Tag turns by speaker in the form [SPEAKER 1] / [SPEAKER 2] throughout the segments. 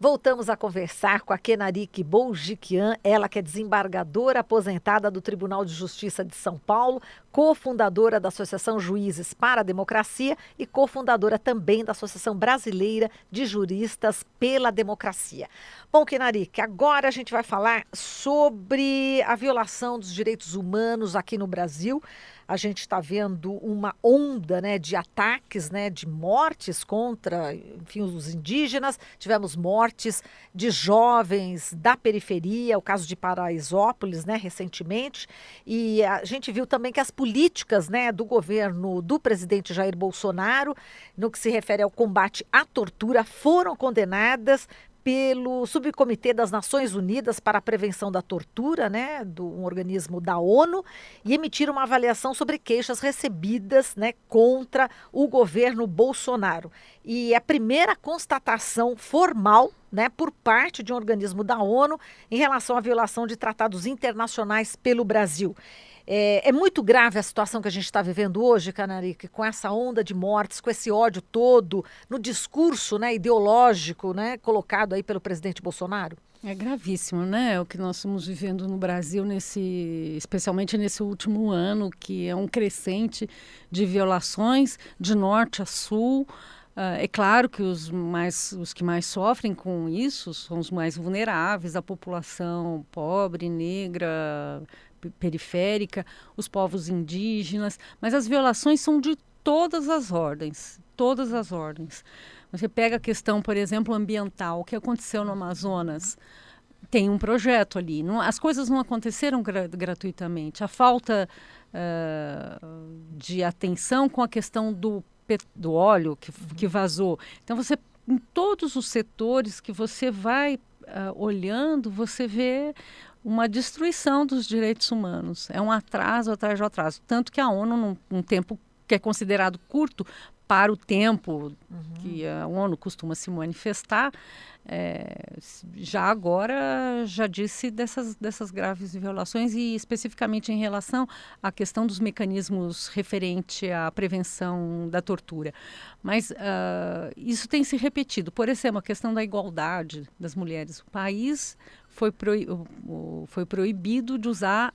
[SPEAKER 1] Voltamos a conversar com a Kenarique Bourgiquian, ela que é desembargadora aposentada do Tribunal de Justiça de São Paulo, cofundadora da Associação Juízes para a Democracia e cofundadora também da Associação Brasileira de Juristas pela Democracia. Bom, Kenarique, agora a gente vai falar sobre a violação dos direitos humanos aqui no Brasil. A gente está vendo uma onda, né, de ataques, né, de mortes contra, enfim, os indígenas. Tivemos mortes de jovens da periferia, o caso de Paraisópolis, né, recentemente. E a gente viu também que as políticas, né, do governo do presidente Jair Bolsonaro, no que se refere ao combate à tortura, foram condenadas pelo Subcomitê das Nações Unidas para a Prevenção da Tortura, né, um organismo da ONU, e emitiram uma avaliação sobre queixas recebidas, né, contra o governo Bolsonaro. E a primeira constatação formal, né, por parte de um organismo da ONU em relação à violação de tratados internacionais pelo Brasil. É muito grave a situação que a gente está vivendo hoje, Kenarique, com essa onda de mortes, com esse ódio todo, no discurso, né, ideológico, né, colocado aí pelo presidente Bolsonaro?
[SPEAKER 2] É gravíssimo, né? O que nós estamos vivendo no Brasil, especialmente nesse último ano, que é um crescente de violações de norte a sul. É claro que os que mais sofrem com isso são os mais vulneráveis, a população pobre, negra, periférica, os povos indígenas, mas as violações são de todas as ordens, todas as ordens. Você pega a questão, por exemplo, ambiental, o que aconteceu no Amazonas, tem um projeto ali, as coisas não aconteceram gratuitamente, a falta de atenção com a questão do óleo que vazou. Então, em todos os setores que você vai olhando, você vê uma destruição dos direitos humanos. É um atraso atrás de atraso. Tanto que a ONU, num tempo que é considerado curto para o tempo que a ONU costuma se manifestar, já agora já disse dessas graves violações e especificamente em relação à questão dos mecanismos referente à prevenção da tortura. Mas isso tem se repetido. Por exemplo, a questão da igualdade das mulheres. O país foi proibido de usar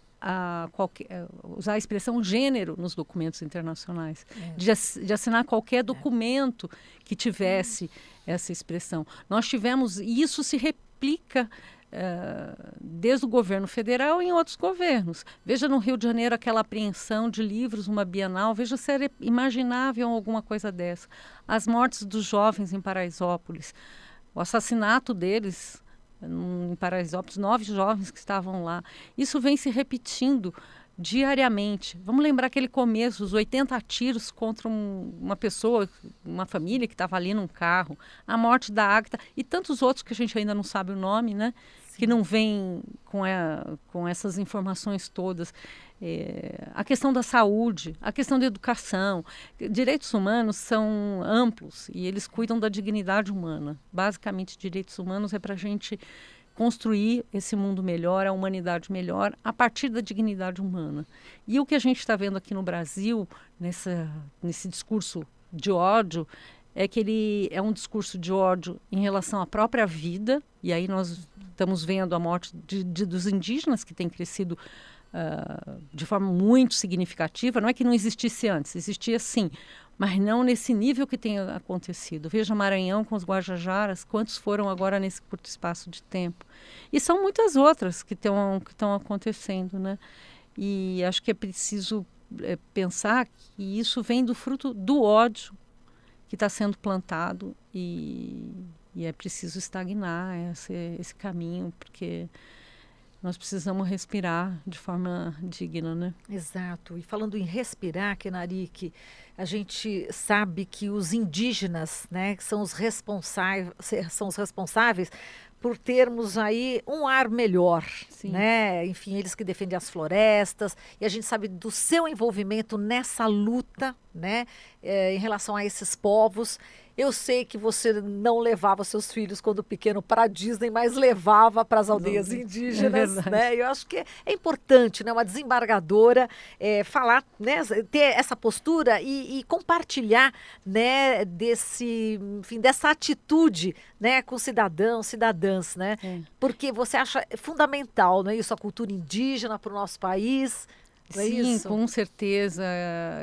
[SPEAKER 2] usar a expressão gênero nos documentos internacionais, de assinar qualquer documento que tivesse essa expressão. Nós tivemos, e isso se replica desde o governo federal em outros governos. Veja no Rio de Janeiro aquela apreensão de livros, uma Bienal, veja se era imaginável alguma coisa dessa. As mortes dos jovens em Paraisópolis, o assassinato deles em Paraisópolis, 9 jovens que estavam lá. Isso vem se repetindo diariamente. Vamos lembrar aquele começo, os 80 tiros contra uma pessoa, uma família que estava ali num carro, a morte da Ágata e tantos outros que a gente ainda não sabe o nome, né? Sim. Que não vem com essas informações todas. A questão da saúde, a questão da educação. Direitos humanos são amplos e eles cuidam da dignidade humana. Basicamente, direitos humanos é para a gente construir esse mundo melhor, a humanidade melhor, a partir da dignidade humana. E o que a gente está vendo aqui no Brasil, nesse discurso de ódio, é que ele é um discurso de ódio em relação à própria vida, e aí nós estamos vendo a morte dos indígenas, que tem crescido de forma muito significativa. Não é que não existisse antes, existia sim, mas não nesse nível que tem acontecido. Veja Maranhão com os Guajajaras, quantos foram agora nesse curto espaço de tempo. E são muitas outras que estão acontecendo, né? E acho que é preciso pensar que isso vem do fruto do ódio que está sendo plantado e é preciso estagnar esse caminho, porque nós precisamos respirar de forma digna, né?
[SPEAKER 1] Exato. E falando em respirar, Kenarique, a gente sabe que os indígenas, né, são os responsáveis por termos aí um ar melhor,
[SPEAKER 2] Sim.
[SPEAKER 1] Né? Enfim, eles que defendem as florestas, e a gente sabe do seu envolvimento nessa luta, né, em relação a esses povos. Eu sei que você não levava seus filhos quando pequeno para a Disney, mas levava para as aldeias
[SPEAKER 2] É
[SPEAKER 1] indígenas,
[SPEAKER 2] verdade.
[SPEAKER 1] né? Eu acho que é importante, né? Uma desembargadora falar, né? Ter essa postura e compartilhar, né? Enfim, dessa atitude, né? Com cidadãos, cidadãs, né?
[SPEAKER 2] É.
[SPEAKER 1] Porque você acha fundamental, não é isso? A cultura indígena para o nosso país, não é
[SPEAKER 2] Sim,
[SPEAKER 1] isso?
[SPEAKER 2] com certeza.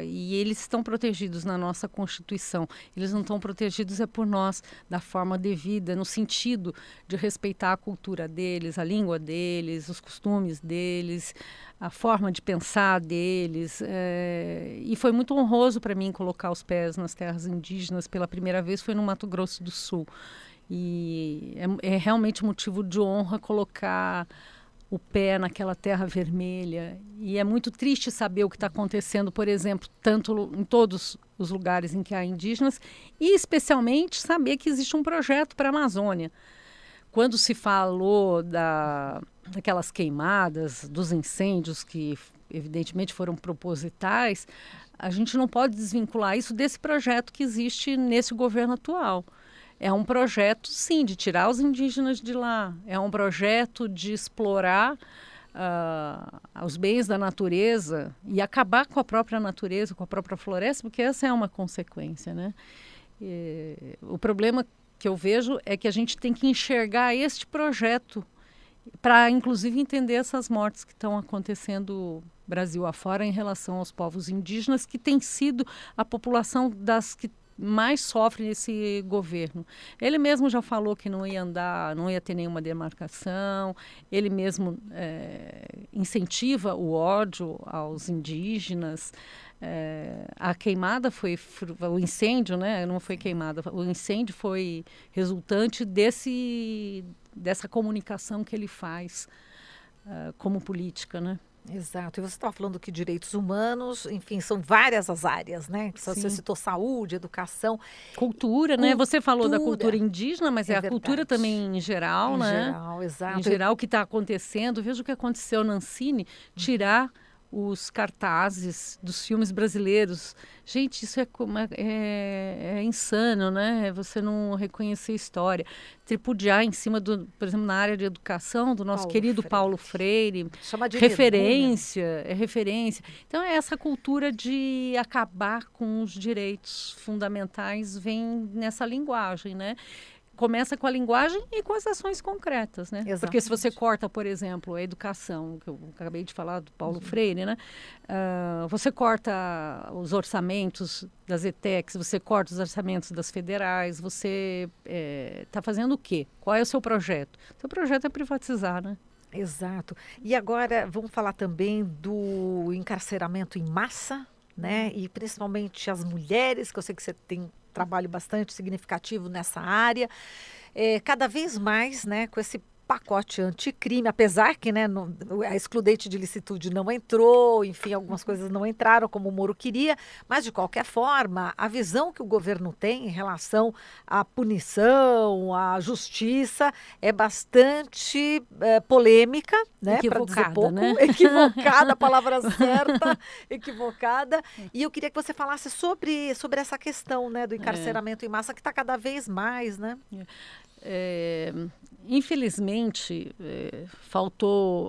[SPEAKER 2] E eles estão protegidos na nossa Constituição. Eles não estão protegidos é por nós, da forma devida, no sentido de respeitar a cultura deles, a língua deles, os costumes deles, a forma de pensar deles. E foi muito honroso para mim colocar os pés nas terras indígenas pela primeira vez, foi no Mato Grosso do Sul. E é realmente motivo de honra colocar o pé naquela terra vermelha. E é muito triste saber o que está acontecendo, por exemplo, tanto em todos os lugares em que há indígenas, e especialmente saber que existe um projeto para a Amazônia. Quando se falou daquelas queimadas, dos incêndios que evidentemente foram propositais, a gente não pode desvincular isso desse projeto que existe nesse governo atual. É um projeto, sim, de tirar os indígenas de lá. É um projeto de explorar os bens da natureza e acabar com a própria natureza, com a própria floresta, porque essa é uma consequência, né? O problema que eu vejo é que a gente tem que enxergar este projeto para, inclusive, entender essas mortes que estão acontecendo Brasil afora em relação aos povos indígenas, que tem sido a população das que mais sofre nesse governo. Ele mesmo já falou que não ia andar, não ia ter nenhuma demarcação, ele mesmo incentiva o ódio aos indígenas. A queimada foi, o incêndio, né? Não foi queimada, o incêndio foi resultante dessa comunicação que ele faz como política, né?
[SPEAKER 1] Exato. E você estava falando que direitos humanos, enfim, são várias as áreas, né? Você
[SPEAKER 2] Sim.
[SPEAKER 1] citou saúde, educação.
[SPEAKER 2] Cultura, né? Você falou da cultura
[SPEAKER 1] Cultura.
[SPEAKER 2] indígena, mas
[SPEAKER 1] É
[SPEAKER 2] a cultura
[SPEAKER 1] verdade.
[SPEAKER 2] também em geral,
[SPEAKER 1] Em
[SPEAKER 2] né?
[SPEAKER 1] geral, exato.
[SPEAKER 2] Em geral, o que está acontecendo. Veja o que aconteceu na Ancine, tirar os cartazes dos filmes brasileiros. Gente, isso é insano, né? Você não reconhecer a história. Tripudiar em cima por exemplo, na área de educação, do nosso querido Paulo Freire.
[SPEAKER 1] Chama de
[SPEAKER 2] referência, é referência. Então, essa cultura de acabar com os direitos fundamentais vem nessa linguagem, né? Começa com a linguagem e com as ações concretas, né?
[SPEAKER 1] Exatamente.
[SPEAKER 2] Porque se você corta, por exemplo, a educação, que eu acabei de falar do Paulo Freire, né? Você corta os orçamentos das ETECs, você corta os orçamentos das federais, você está fazendo o quê? Qual é o seu projeto? Seu projeto é privatizar, né?
[SPEAKER 1] Exato. E agora vamos falar também do encarceramento em massa, né? E principalmente as mulheres, que eu sei que você tem trabalho bastante significativo nessa área. Cada vez mais, né, com esse pacote anticrime, apesar que, né, a excludente de licitude não entrou, enfim, algumas coisas não entraram como o Moro queria, mas de qualquer forma, a visão que o governo tem em relação à punição, à justiça, é bastante polêmica, né, para dizer pouco,
[SPEAKER 2] né?
[SPEAKER 1] equivocada, a palavra certa, equivocada. E eu queria que você falasse sobre essa questão, né, do encarceramento em massa, que está cada vez mais, né?
[SPEAKER 2] Infelizmente,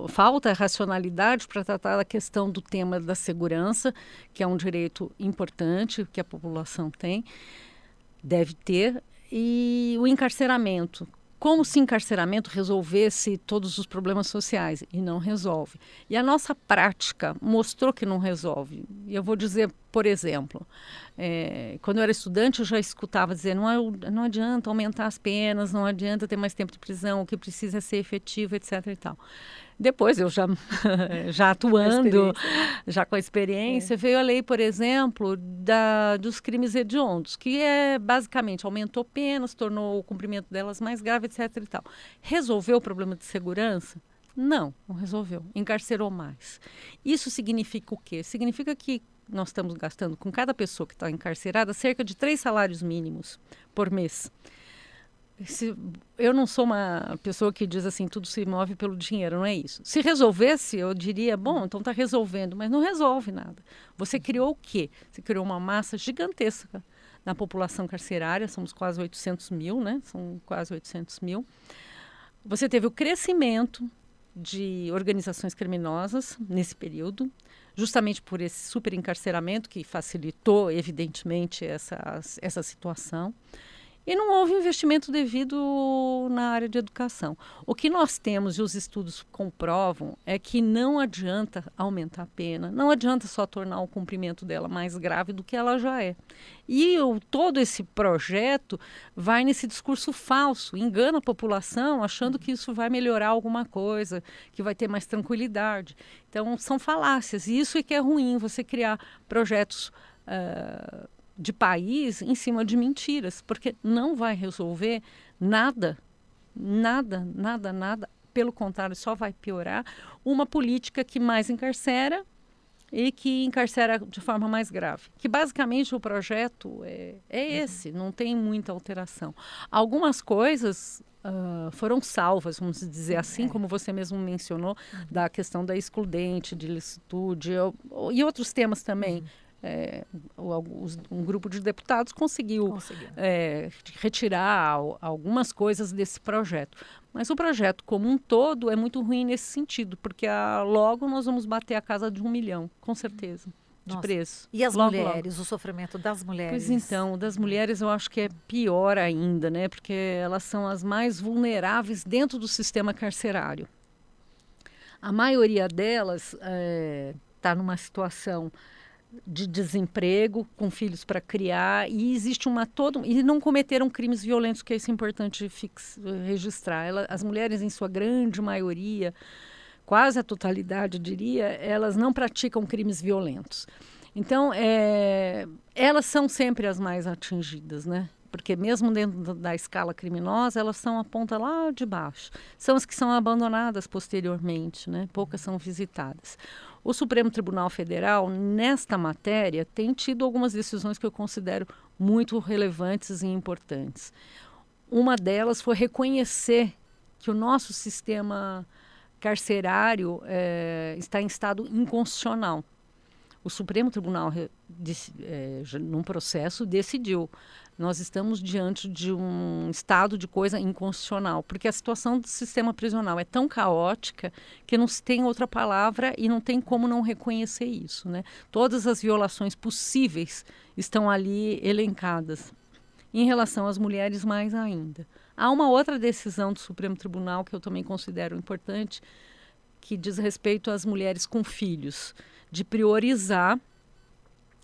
[SPEAKER 2] falta racionalidade para tratar da questão do tema da segurança, que é um direito importante que a população deve ter, e o encarceramento. Como se encarceramento resolvesse todos os problemas sociais, e não resolve. E a nossa prática mostrou que não resolve. E eu vou dizer, por exemplo, quando eu era estudante, eu já escutava dizer não adianta aumentar as penas, não adianta ter mais tempo de prisão, o que precisa é ser efetivo, etc. e tal. Depois, eu já atuando, já com a experiência, veio a lei, por exemplo, dos crimes hediondos, que basicamente aumentou penas, tornou o cumprimento delas mais grave, etc. e tal. Resolveu o problema de segurança? Não resolveu. Encarcerou mais. Isso significa o quê? Significa que nós estamos gastando com cada pessoa que está encarcerada cerca de 3 salários mínimos por mês. Eu não sou uma pessoa que diz assim, tudo se move pelo dinheiro, não é isso. Se resolvesse, eu diria, bom, então está resolvendo, mas não resolve nada. Você criou o quê? Você criou uma massa gigantesca na população carcerária, somos quase 800 mil, né? São quase 800 mil. Você teve o crescimento de organizações criminosas nesse período, justamente por esse superencarceramento que facilitou, evidentemente, essa situação. E não houve investimento devido na área de educação. O que nós temos, e os estudos comprovam, é que não adianta aumentar a pena, não adianta só tornar o cumprimento dela mais grave do que ela já é. E todo esse projeto vai nesse discurso falso, engana a população achando que isso vai melhorar alguma coisa, que vai ter mais tranquilidade. Então, são falácias. E isso é que é ruim, você criar projetos de país em cima de mentiras, porque não vai resolver nada, nada, nada, nada. Pelo contrário, só vai piorar uma política que mais encarcera e que encarcera de forma mais grave. Que basicamente o projeto é esse, não tem muita alteração. Algumas coisas foram salvas, vamos dizer assim, como você mesmo mencionou, da questão da excludente, de licitude e outros temas também. Um grupo de deputados conseguiu retirar algumas coisas desse projeto. Mas o projeto como um todo é muito ruim nesse sentido, porque logo nós vamos bater a casa de 1 milhão, com certeza, de preço.
[SPEAKER 1] E as
[SPEAKER 2] logo,
[SPEAKER 1] mulheres,
[SPEAKER 2] logo.
[SPEAKER 1] O sofrimento das mulheres?
[SPEAKER 2] Pois então, das mulheres eu acho que é pior ainda, né? Porque elas são as mais vulneráveis dentro do sistema carcerário. A maioria delas está numa situação de desemprego, com filhos para criar, e existe e não cometeram crimes violentos, que é isso importante registrar. As mulheres, em sua grande maioria, quase a totalidade, eu diria, elas não praticam crimes violentos. Então, elas são sempre as mais atingidas, né? Porque mesmo dentro da escala criminosa, elas são a ponta lá de baixo. São as que são abandonadas posteriormente, né? Poucas são visitadas. O Supremo Tribunal Federal, nesta matéria, tem tido algumas decisões que eu considero muito relevantes e importantes. Uma delas foi reconhecer que o nosso sistema carcerário está em estado inconstitucional. O Supremo Tribunal, num processo, decidiu. Nós estamos diante de um estado de coisa inconstitucional, porque a situação do sistema prisional é tão caótica que não se tem outra palavra e não tem como não reconhecer isso, né? Todas as violações possíveis estão ali elencadas. Em relação às mulheres, mais ainda. Há uma outra decisão do Supremo Tribunal que eu também considero importante, que diz respeito às mulheres com filhos, de priorizar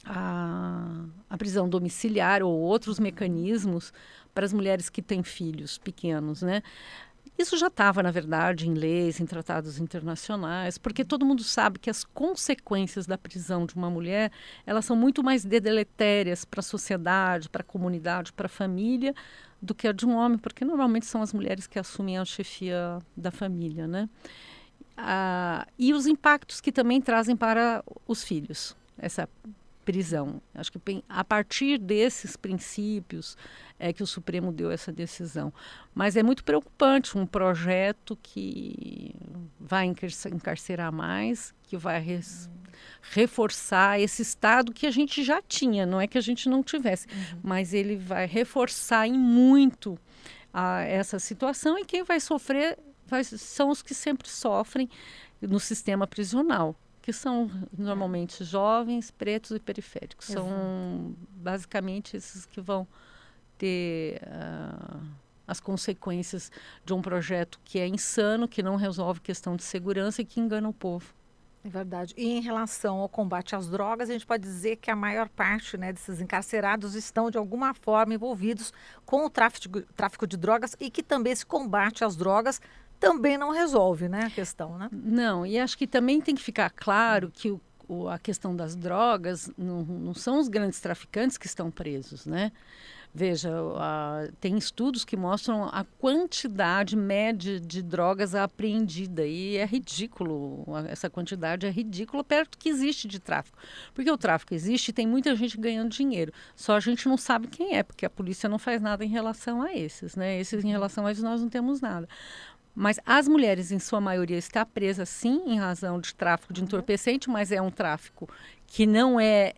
[SPEAKER 2] a prisão domiciliar ou outros mecanismos para as mulheres que têm filhos pequenos, né? Isso já estava, na verdade, em leis, em tratados internacionais, porque todo mundo sabe que as consequências da prisão de uma mulher, elas são muito mais deletérias para a sociedade, para a comunidade, para a família, do que a de um homem, porque normalmente são as mulheres que assumem a chefia da família, né? E os impactos que também trazem para os filhos, essa prisão. Acho que a partir desses princípios é que o Supremo deu essa decisão. Mas é muito preocupante um projeto que vai encarcerar mais, que vai reforçar esse estado que a gente já tinha, não é que a gente não tivesse, mas ele vai reforçar em muito essa situação, e quem vai sofrer são os que sempre sofrem no sistema prisional, que são normalmente jovens, pretos e periféricos. Exato. São basicamente esses que vão ter as consequências de um projeto que é insano, que não resolve questão de segurança e que engana o povo.
[SPEAKER 1] É verdade. E em relação ao combate às drogas, a gente pode dizer que a maior parte, né, desses encarcerados estão de alguma forma envolvidos com o tráfico de drogas, e que também esse combate às drogas também não resolve, né, a questão, né?
[SPEAKER 2] Não, e acho que também tem que ficar claro que a questão das drogas não são os grandes traficantes que estão presos, né? Veja, tem estudos que mostram a quantidade média de drogas apreendida, e é ridículo, essa quantidade é ridícula perto do que existe de tráfico. Porque o tráfico existe e tem muita gente ganhando dinheiro, só a gente não sabe quem é, porque a polícia não faz nada em relação a esses, né? Esses, em relação a esses, nós não temos nada. Mas as mulheres, em sua maioria, estão presas, sim, em razão de tráfico de entorpecente, mas é um tráfico que não é,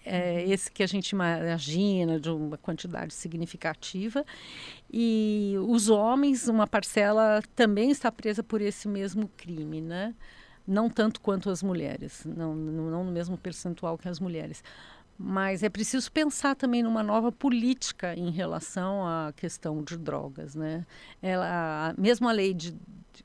[SPEAKER 2] esse que a gente imagina, de uma quantidade significativa. E os homens, uma parcela, também está presa por esse mesmo crime, né? Não tanto quanto as mulheres, não no mesmo percentual que as mulheres. Mas é preciso pensar também numa nova política em relação à questão de drogas, né? Mesmo a lei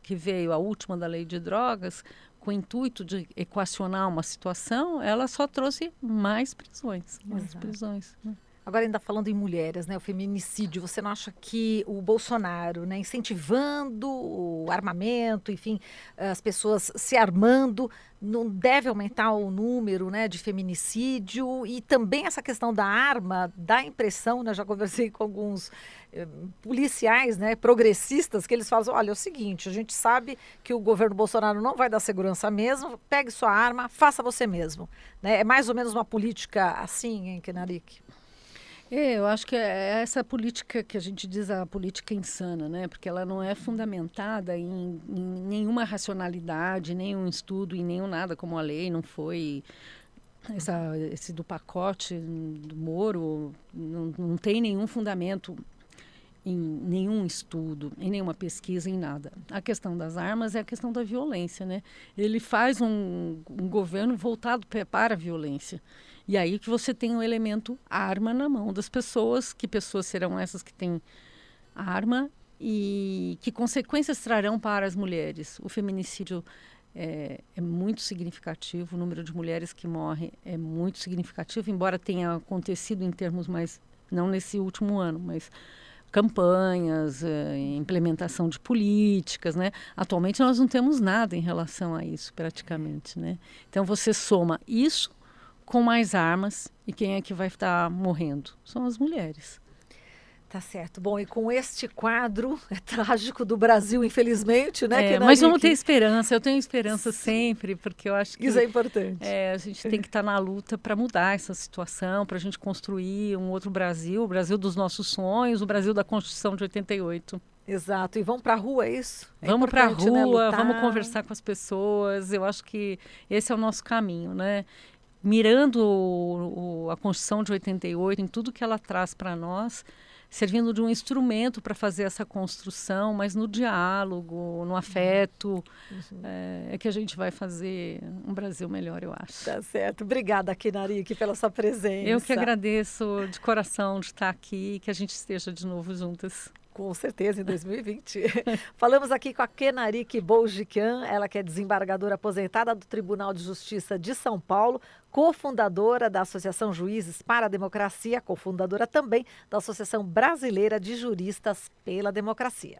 [SPEAKER 2] que veio, a última da lei de drogas, com o intuito de equacionar uma situação, ela só trouxe mais prisões, né?
[SPEAKER 1] Agora, ainda falando em mulheres, né, o feminicídio, você não acha que o Bolsonaro, né, incentivando o armamento, enfim, as pessoas se armando, não deve aumentar o número, né, de feminicídio? E também essa questão da arma, dá a impressão, né, já conversei com alguns policiais, né, progressistas, que eles falam assim, olha, é o seguinte, a gente sabe que o governo Bolsonaro não vai dar segurança mesmo, pegue sua arma, faça você mesmo. Né? É mais ou menos uma política assim, hein, Kenarik?
[SPEAKER 2] Eu acho que é essa política que a gente diz a política insana, né? Porque ela não é fundamentada em nenhuma racionalidade, nenhum estudo, em nenhum nada, como a lei não foi. Esse do pacote do Moro não tem nenhum fundamento em nenhum estudo, em nenhuma pesquisa, em nada. A questão das armas é a questão da violência, né? Ele faz um governo voltado para a violência. E aí que você tem o elemento arma na mão das pessoas. Que pessoas serão essas que têm arma e que consequências trarão para as mulheres? O feminicídio é muito significativo, o número de mulheres que morrem é muito significativo, embora tenha acontecido em termos mais, não nesse último ano, mas campanhas, implementação de políticas, né? Atualmente nós não temos nada em relação a isso, praticamente, né? Então você soma isso com mais armas, e quem é que vai estar morrendo? São as mulheres.
[SPEAKER 1] Tá certo. Bom, e com este quadro trágico do Brasil, infelizmente, né,
[SPEAKER 2] mas vamos ter esperança, eu tenho esperança sempre, porque eu acho que
[SPEAKER 1] isso é importante.
[SPEAKER 2] A gente tem que estar na luta para mudar essa situação, para a gente construir um outro Brasil, o Brasil dos nossos sonhos, o Brasil da Constituição de 88.
[SPEAKER 1] Exato. E vamos para a rua, é isso?
[SPEAKER 2] Vamos para a rua,
[SPEAKER 1] né,
[SPEAKER 2] vamos conversar com as pessoas. Eu acho que esse é o nosso caminho, né? Mirando a Constituição de 88, em tudo que ela traz para nós, servindo de um instrumento para fazer essa construção, mas no diálogo, no afeto, é que a gente vai fazer um Brasil melhor, eu acho.
[SPEAKER 1] Tá certo. Obrigada, Kenarik, pela sua presença.
[SPEAKER 2] Eu que agradeço de coração de estar aqui e que a gente esteja de novo juntas.
[SPEAKER 1] Com certeza, em 2020. Falamos aqui com a Kenarik Bourjikian, ela que é desembargadora aposentada do Tribunal de Justiça de São Paulo, cofundadora da Associação Juízes para a Democracia, cofundadora também da Associação Brasileira de Juristas pela Democracia.